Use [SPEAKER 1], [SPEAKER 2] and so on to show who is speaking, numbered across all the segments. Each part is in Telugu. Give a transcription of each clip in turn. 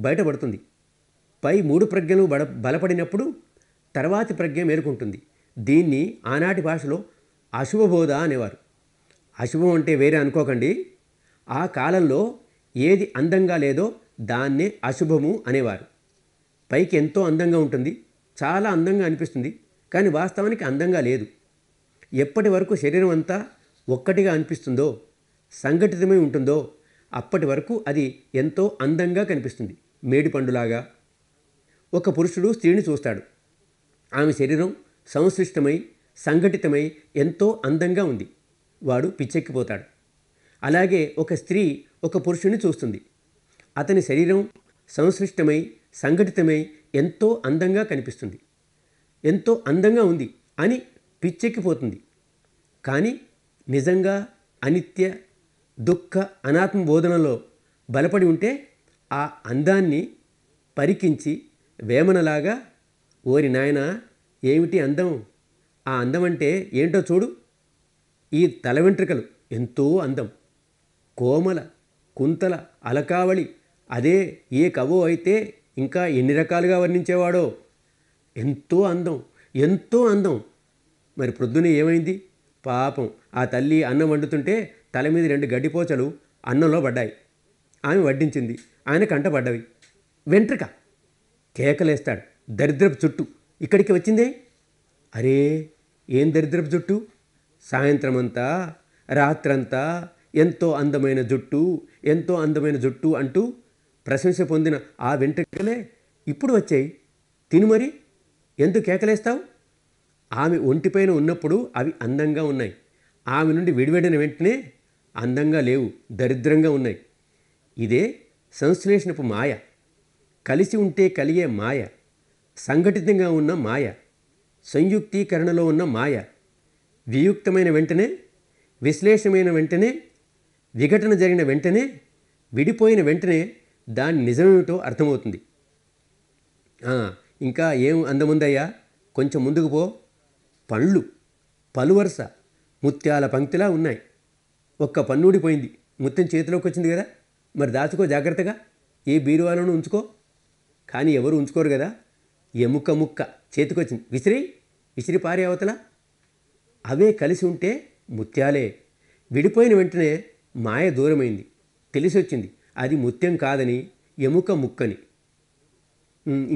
[SPEAKER 1] బయటపడుతుంది. పై 3 ప్రజ్ఞలు బలపడినప్పుడు తర్వాతి ప్రజ్ఞ మేలుకుంటుంది. దీన్ని ఆనాటి భాషలో అశుభబోధ అనేవారు. అశుభం అంటే వేరే అనుకోకండి. ఆ కాలంలో ఏది అందంగా లేదో దాన్నే అశుభము అనేవారు. పైకి ఎంతో అందంగా ఉంటుంది, చాలా అందంగా అనిపిస్తుంది, కానీ వాస్తవానికి అందంగా లేదు. ఎప్పటి వరకు శరీరం అంతా ఒక్కటిగా అనిపిస్తుందో, సంఘటితమై ఉంటుందో అప్పటి వరకు అది ఎంతో అందంగా కనిపిస్తుంది. మేడిపండులాగా. ఒక పురుషుడు స్త్రీని చూస్తాడు. ఆమె శరీరం సంశ్లిష్టమై సంఘటితమై ఎంతో అందంగా ఉంది. వాడు పిచ్చెక్కిపోతాడు. అలాగే ఒక స్త్రీ ఒక పురుషుని చూస్తుంది. అతని శరీరం సంశ్లిష్టమై సంఘటితమై ఎంతో అందంగా కనిపిస్తుంది. ఎంతో అందంగా ఉంది అని పిచ్చెక్కిపోతుంది. కానీ నిజంగా అనిత్య దుఃఖ అనాత్మ బోధనలో బలపడి ఉంటే ఆ అందాన్ని పరికించి వేమనలాగా, ఓరి నాయన ఏమిటి అందం, ఆ అందం అంటే ఏంటో చూడు, ఈ తల వెంట్రుకలు ఎంతో అందం, కోమల కుంతల అలకావళి, అదే ఏ కవో అయితే ఇంకా ఎన్ని రకాలుగా వర్ణించేవాడో. ఎంతో అందం, ఎంతో అందం. మరి ప్రొద్దున ఏమైంది పాపం, ఆ తల్లి అన్నం వండుతుంటే తల మీద 2 గడ్డిపోచలు అన్నంలో పడ్డాయి. ఆమె వడ్డించింది, ఆయన కంట పడ్డవి. వెంట్రుక కేకలేస్తాడు. దరిద్రపు చుట్టు ఇక్కడికి వచ్చిందే. అరే ఏం దరిద్రపు జుట్టు, సాయంత్రమంతా రాత్రంతా ఎంతో అందమైన జుట్టు, ఎంతో అందమైన జుట్టు అంటూ ప్రశంస పొందిన ఆ వెంట్రుకలే ఇప్పుడు వచ్చాయి. తిను మరి, ఎందుకు కేకలేస్తావు? ఆమె ఒంటిపైన ఉన్నప్పుడు అవి అందంగా ఉన్నాయి. ఆమె నుండి విడివడిన వెంటనే అందంగా లేవు, దరిద్రంగా ఉన్నాయి. ఇదే సంశ్లేషణపు మాయ. కలిసి ఉంటే కలిగే మాయ, సంఘటితంగా ఉన్న మాయ, సంయుక్తీకరణలో ఉన్న మాయ. వియుక్తమైన వెంటనే, విశ్లేషమైన వెంటనే, విఘటన జరిగిన వెంటనే, విడిపోయిన వెంటనే దాని నిజమేమిటో అర్థమవుతుంది. ఇంకా ఏం అందముందయ్యా, కొంచెం ముందుకు పో. పళ్ళు పలువరుస ముత్యాల పంక్తిలా ఉన్నాయి. ఒక్క పన్నూడిపోయింది, ముత్యం చేతిలోకి వచ్చింది కదా, మరి దాచుకో జాగ్రత్తగా, ఏ బీరువాలోనూ ఉంచుకో. కానీ ఎవరు ఉంచుకోరు కదా. ఎముక ముక్క చేతికొచ్చింది, విసిరి పారే అవతల. అవే కలిసి ఉంటే ముత్యాలే. విడిపోయిన వెంటనే మాయ దూరమైంది, తెలిసి వచ్చింది అది ముత్యం కాదని, ఎముక ముక్కని.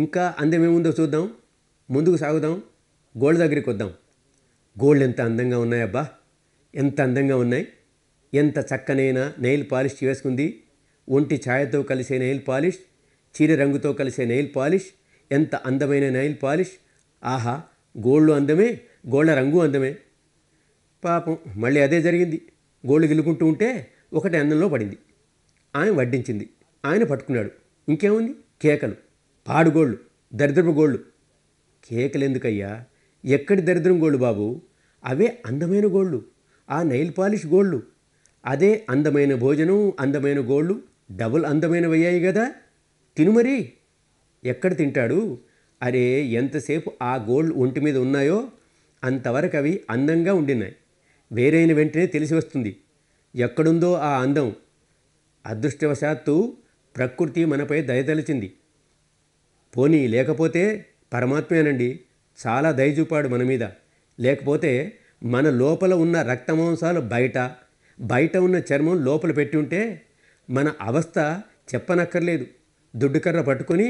[SPEAKER 1] ఇంకా అందమేముందో చూద్దాం, ముందుకు సాగుదాం. గోళ్ళ దగ్గరికి వద్దాం. గోళ్ళు ఎంత అందంగా ఉన్నాయబ్బా, ఎంత అందంగా ఉన్నాయి. ఎంత చక్కనైన నెయిల్ పాలిష్ వేసుకుంది. ఒంటి ఛాయతో కలిసే నెయిల్ పాలిష్, చీర రంగుతో కలిసే నెయిల్ పాలిష్, ఎంత అందమైన నెయిల్ పాలిష్. ఆహా, గోళ్ళు అందమే, గోళ్ళ రంగు అందమే. పాపం మళ్ళీ అదే జరిగింది. గోళ్ళు గిల్లుకుంటూ ఉంటే ఒకటి అన్నంలో పడింది. ఆయన వడ్డించింది, ఆయన పట్టుకున్నాడు. ఇంకేముంది, కేకలు. పాడుగోళ్ళు, దరిద్రపు గోళ్ళు. కేకలు ఎందుకయ్యా, ఎక్కడి దరిద్రం గోళ్ళు బాబు, అవే అందమైన గోళ్ళు, ఆ నెయిల్ పాలిష్ గోళ్ళు. అదే అందమైన భోజనం, అందమైన గోళ్ళు డబుల్ అందమైనవయ్యాయి కదా. తినుమరి. ఎక్కడ తింటాడు? అరే ఎంతసేపు ఆ గోళ్ళు ఒంటి మీద ఉన్నాయో అంతవరకు అవి అందంగా ఉండినాయి. వేరైన వెంటనే తెలిసి వస్తుంది ఎక్కడుందో ఆ అందం. అదృష్టవశాత్తు ప్రకృతి మనపై దయతలిచింది. పోనీ లేకపోతే పరమాత్మేనండి చాలా దయ చూపాడు మన మీద. లేకపోతే మన లోపల ఉన్న రక్తమాంసాలు బయట ఉన్న చర్మం లోపల పెట్టి ఉంటే మన అవస్థ చెప్పనక్కర్లేదు. దుడ్డుకర్ర పట్టుకొని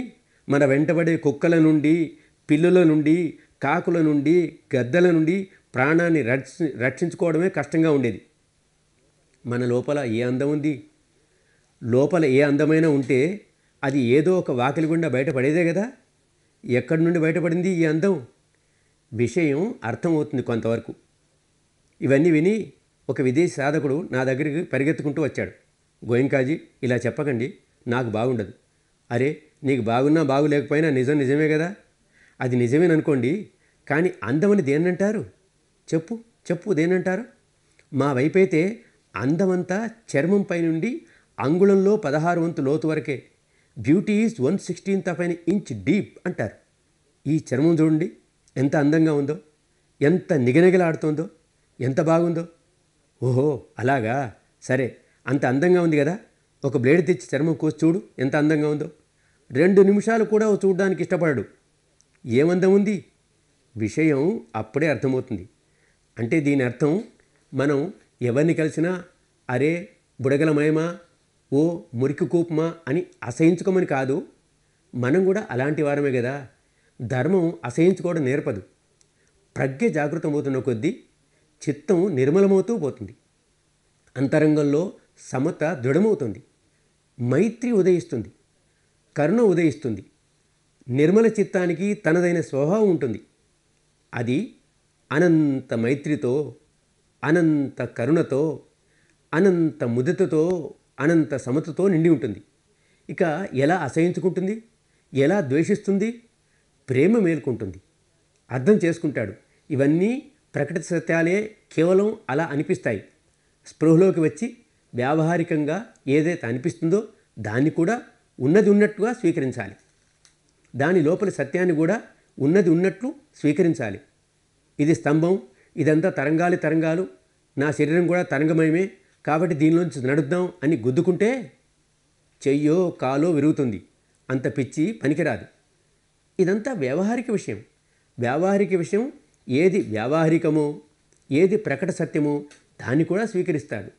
[SPEAKER 1] మన వెంటబడే కుక్కల నుండి, పిల్లుల నుండి, కాకుల నుండి, గద్దల నుండి ప్రాణాన్ని రక్షించుకోవడమే కష్టంగా ఉండేది. మన లోపల ఏ అందం ఉంది? లోపల ఏ అందమైనా ఉంటే అది ఏదో ఒక వాకిలి గుండా బయటపడేదే కదా. ఎక్కడి నుండి బయటపడింది ఈ అందం? విషయం అర్థమవుతుంది కొంతవరకు. ఇవన్నీ విని ఒక విదేశీ సాధకుడు నా దగ్గరికి పరిగెత్తుకుంటూ వచ్చాడు. గోయంకాజీ, ఇలా చెప్పకండి, నాకు బాగుండదు. అరే నీకు బాగున్నా బాగులేకపోయినా నిజం నిజమే కదా. అది నిజమేననుకోండి, కానీ అందమని దేన్నంటారు? చెప్పు దేనంటారు? మా వైపైతే అందమంతా చర్మంపై నుండి అంగుళంలో 16 వంతు లోతు వరకే. Beauty is 1/16 of an inch deep అంటారు. ఈ చర్మం చూడండి ఎంత అందంగా ఉందో, ఎంత నిగనిగలాడుతోందో, ఎంత బాగుందో. ఓహో అలాగా, సరే అంత అందంగా ఉంది కదా, ఒక బ్లేడ్ తెచ్చి చర్మం కోసి చూడు ఎంత అందంగా ఉందో. 2 నిమిషాలు కూడా చూడడానికి ఇష్టపడడు. ఏమందం ఉంది? విషయం అప్పుడే అర్థమవుతుంది. అంటే దీని అర్థం మనం ఎవరిని కలిసినా అరే బుడగలమయమా, ఓ మురికి కూపమా అని అసహించుకోమని కాదు. మనం కూడా అలాంటి వారమే కదా. ధర్మం అసహించుకోవడం నేర్పదు. ప్రజ్ఞ జాగృతమవుతున్న కొద్దీ చిత్తం నిర్మలమవుతూ పోతుంది. అంతరంగంలో సమత దృఢమవుతుంది. మైత్రి ఉదయిస్తుంది. కరుణ ఉదయిస్తుంది. నిర్మల చిత్తానికి తనదైన స్వభావం ఉంటుంది. అది అనంత మైత్రితో, అనంత కరుణతో, అనంత ముదితతో, అనంత సమతతో నిండి ఉంటుంది. ఇక ఎలా అసహించుకుంటుంది? ఎలా ద్వేషిస్తుంది? ప్రేమ మేల్కొంటుంది. అర్థం చేసుకుంటాడు. ఇవన్నీ ప్రకటిత సత్యాలే, కేవలం అలా అనిపిస్తాయి. స్పృహలోకి వచ్చి వ్యావహారికంగా ఏదైతే అనిపిస్తుందో దాన్ని కూడా ఉన్నది ఉన్నట్టుగా స్వీకరించాలి. దాని లోపలి సత్యాన్ని కూడా ఉన్నది ఉన్నట్లు స్వీకరించాలి. ఇది స్తంభం, ఇదంతా తరంగాలు, నా శరీరం కూడా తరంగమయమే, కాబట్టి దీనిలోంచి నడుద్దాం అని గుద్దుకుంటే చెయ్యో కాలో విరుగుతుంది. అంత పిచ్చి పనికిరాదు. ఇదంతా వ్యావహారిక విషయం. వ్యావహారిక విషయం ఏది వ్యావహారికమో, ఏది ప్రకట సత్యమో దాన్ని కూడా స్వీకరిస్తాడు.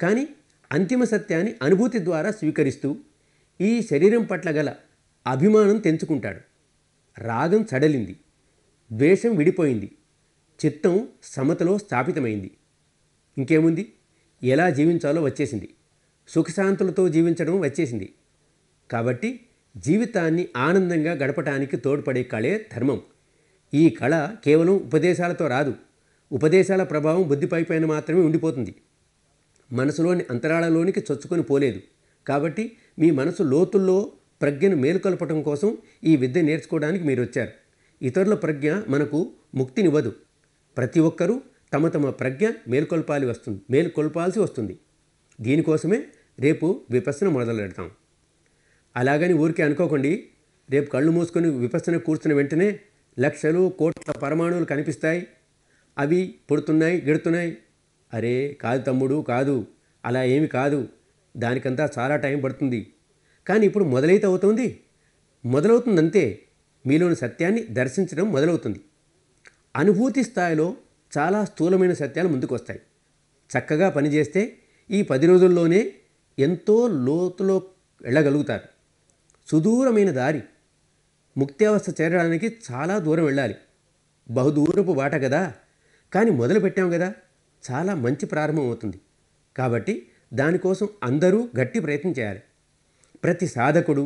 [SPEAKER 1] కానీ అంతిమ సత్యాన్ని అనుభూతి ద్వారా స్వీకరిస్తూ ఈ శరీరం పట్ల గల అభిమానం తెంచుకుంటాడు. రాగం సడలింది, ద్వేషం విడిపోయింది, చిత్తం సమతలో స్థాపితమైంది. ఇంకేముంది? ఎలా జీవించాలో వచ్చేసింది. సుఖశాంతులతో జీవించడం వచ్చేసింది. కాబట్టి జీవితాన్ని ఆనందంగా గడపటానికి తోడ్పడే కళే ధర్మం. ఈ కళ కేవలం ఉపదేశాలతో రాదు. ఉపదేశాల ప్రభావం బుద్ధిపైపైన మాత్రమే ఉండిపోతుంది. మనసులోని అంతరాళలోనికి చొచ్చుకొని పోలేదు. కాబట్టి మీ మనసు లోతుల్లో ప్రజ్ఞను మేలుకొల్పటం కోసం ఈ విద్య నేర్చుకోవడానికి మీరు వచ్చారు. ఇతరుల ప్రజ్ఞ మనకు ముక్తినివ్వదు. ప్రతి ఒక్కరూ తమ తమ ప్రజ్ఞ మేలుకొల్పాల్సి వస్తుంది. దీనికోసమే రేపు విపස්සన మొదలు పెడతాం. అలాగని ఊరికే అనుకోకండి, రేపు కళ్ళు మూసుకొని విపස්සన కూర్చున్న వెంటనే లక్షలు కోట్ల పరమాణువులు కనిపిస్తాయి, అవి పుడుతున్నాయి గిడుతున్నాయి. అరే కాదు తమ్ముడు, కాదు, అలా ఏమి కాదు. దానికంతా చాలా టైం పడుతుంది. కానీ ఇప్పుడు మొదలవుతుందంతే. మీలోని సత్యాన్ని దర్శించడం మొదలవుతుంది. అనుభూతి స్థాయిలో చాలా స్థూలమైన సత్యాలు ముందుకు వస్తాయి. చక్కగా పనిచేస్తే ఈ 10 రోజుల్లోనే ఎంతో లోతులో వెళ్ళగలుగుతారు. సుదూరమైన దారి. ముక్తావస్థ చేరడానికి చాలా దూరం వెళ్ళాలి. బహుదూరపు బాట కదా. కానీ మొదలు పెట్టాం కదా, చాలా మంచి ప్రారంభం అవుతుంది. కాబట్టి దానికోసం అందరూ గట్టి ప్రయత్నం చేయాలి. ప్రతి సాధకుడు,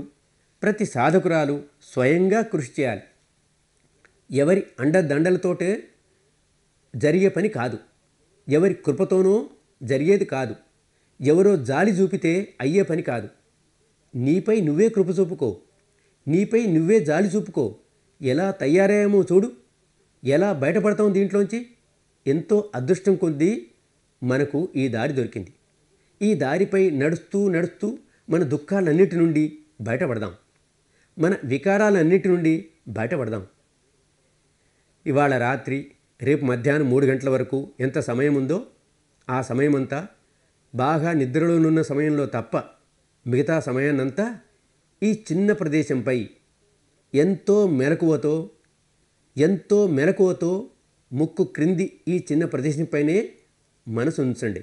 [SPEAKER 1] ప్రతి సాధకురాలు స్వయంగా కృషి చేయాలి. ఎవరి అండదండలతోటే జరిగే పని కాదు. ఎవరి కృపతోనో జరిగేది కాదు. ఎవరో జాలి చూపితే అయ్యే పని కాదు. నీపై నువ్వే కృప చూపుకో. నీపై నువ్వే జాలి చూపుకో. ఎలా తయారయ్యామో చూడు. ఎలా బయటపడతాం దీంట్లోంచి. ఎంతో అదృష్టం కొద్దీ మనకు ఈ దారి దొరికింది. ఈ దారిపై నడుస్తూ నడుస్తూ మన దుఃఖాలన్నిటి నుండి బయటపడదాం. మన వికారాలన్నిటి నుండి బయటపడదాం. ఇవాళ రాత్రి, రేపు మధ్యాహ్నం 3 గంటల వరకు ఎంత సమయం ఉందో ఆ సమయమంతా, బాగా నిద్రలోనున్న సమయంలో తప్ప మిగతా సమయాన్నంతా ఈ చిన్న ప్రదేశంపై ఎంతో మెలకువతో ముక్కు క్రింది ఈ చిన్న ప్రదేశంపైనే మనసు ఉంచండి.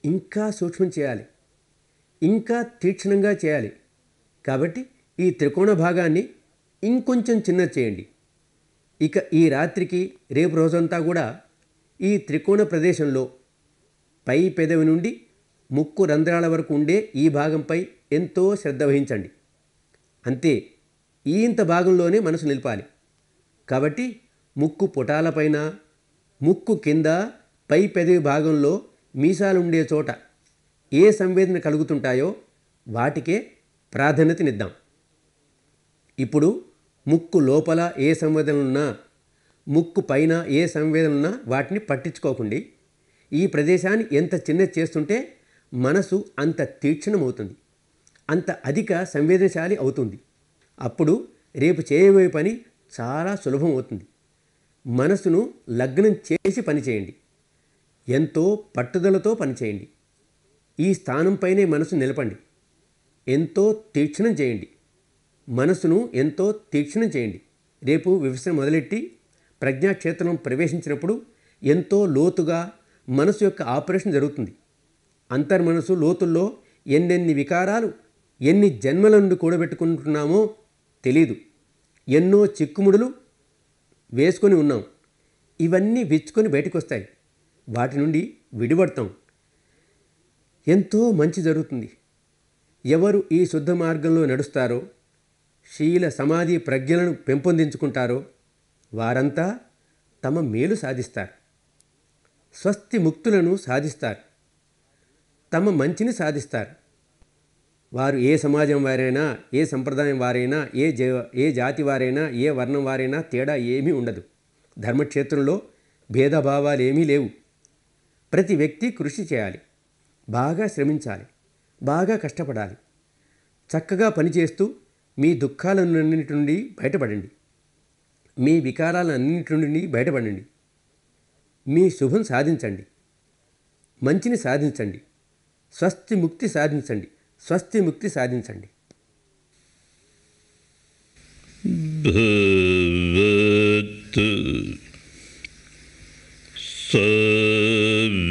[SPEAKER 1] ఇంకా సూక్ష్మం చేయాలి, ఇంకా తీక్షణంగా చేయాలి. కాబట్టి ఈ త్రికోణ భాగాన్ని ఇంకొంచెం చిన్నది చేయండి. ఇక ఈ రాత్రికి, రేపు రోజంతా కూడా ఈ త్రికోణ ప్రదేశంలో పై పెదవి నుండి ముక్కు రంధ్రాల వరకు ఉండే ఈ భాగంపై ఎంతో శ్రద్ధ వహించండి. అంతే, ఇంత భాగంలోనే మనసు నిలపాలి. కాబట్టి ముక్కు పుటాలపైన, ముక్కు కింద, పై పెదవి భాగంలో మీసాలుండే చోట ఏ సంవేదన కలుగుతుంటాయో వాటికే ప్రాధాన్యతనిద్దాం. ఇప్పుడు ముక్కు లోపల ఏ సంవేదనలున్నా, ముక్కు పైన ఏ సంవేదనలున్నా వాటిని పట్టించుకోకండి. ఈ ప్రదేశాన్ని ఎంత చిన్నది చేస్తుంటే మనసు అంత తీక్షణమవుతుంది, అంత అధిక సంవేదనశాలి అవుతుంది. అప్పుడు రేపు చేయబోయే పని చాలా సులభం అవుతుంది. మనసును లగ్నం చేసి పనిచేయండి. ఎంతో పట్టుదలతో పనిచేయండి. ఈ స్థానంపైనే మనసు నిలపండి. ఎంతో తీక్షణం చేయండి. మనసును ఎంతో తీక్షణం చేయండి. రేపు వివసన మొదలెట్టి ప్రజ్ఞాక్షేత్రం ప్రవేశించినప్పుడు ఎంతో లోతుగా మనసు యొక్క ఆపరేషన్ జరుగుతుంది. అంతర్మనసు లోతుల్లో ఎన్నెన్ని వికారాలు ఎన్ని జన్మల నుండి కూడబెట్టుకుంటున్నామో తెలీదు. ఎన్నో చిక్కుముడులు వేసుకొని ఉన్నాం. ఇవన్నీ విచ్చుకొని బయటకు వస్తాయి. వాటి నుండి విడిపడతాం. ఎంతో మంచి జరుగుతుంది. ఎవరు ఈ శుద్ధ మార్గంలో నడుస్తారో, శీల సమాధి ప్రజ్ఞలను పెంపొందించుకుంటారో వారంతా తమ మేలు సాధిస్తారు. స్వస్తి ముక్తులను సాధిస్తారు. తమ మంచిని సాధిస్తారు. వారు ఏ సమాజం వారైనా, ఏ సంప్రదాయం వారైనా, ఏ జాతి వారైనా, ఏ వర్ణం వారైనా తేడా ఏమీ ఉండదు. ధర్మక్షేత్రంలో భేదభావాలు ఏమీ లేవు. ప్రతి వ్యక్తి కృషి చేయాలి, బాగా శ్రమించాలి, బాగా కష్టపడాలి. చక్కగా పనిచేస్తూ మీ దుఃఖాలన్నిటి నుండి బయటపడండి. మీ వికారాలన్నిటి నుండి బయటపడండి. మీ శుభం సాధించండి, మంచిని సాధించండి, స్వస్తి ముక్తి సాధించండి, స్వస్తి ముక్తి సాధించండి.
[SPEAKER 2] భవతు సర్వమంగళం.